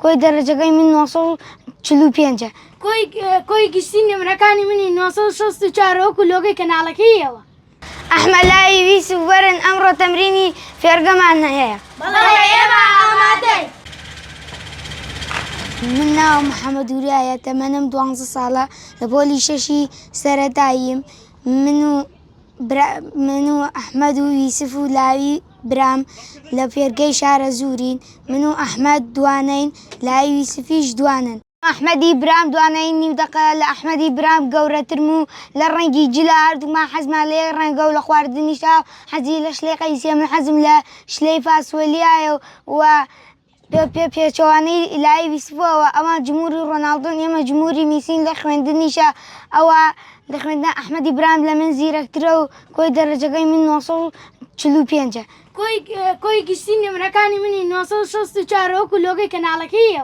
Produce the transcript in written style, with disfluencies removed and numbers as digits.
كوي درجة من وصل چلو پێنجە كوي گشتي نمرەکانی منی 964 كلوغي كان على كيوا ئەحمەد لای ویست وەرن ئەمڕۆ تەمرینی فێرگەمان هەیە. من ناوم محەممەد وریایە تەمەنم 12 ساڵە لە پۆلی شەشی سەرەتاییم من و ئەحمەد و یوسف و لاوی برام لە فێرگەی شارە زورین من و ئەحمەد دوانەین لای یوسفیش دوانن. ئەحمەدی برام دوانەی نیو دەقە لە ئەحمەدی برام گەورەترم و لە ڕەنگی جلە هەردوومان حەزمان لێ ڕەنگە و لە خواردنیشا حەزی لە شلەی قەیسیە من حەزم لە شلەی فاسوێلیایە و پێچەوانەی لای یوسفەوە ئەمە جمهوری ڕۆناڵدۆن ئێمە جمهوری میسین لە خوێندنیشە ئەوە لە خوێندن ئەحمەدی برام لە من زیرەکترە و کۆی دەرەجەکەی من 945. كوي گشتي نمرەکانی منی 964 كلوغي كان على كيوا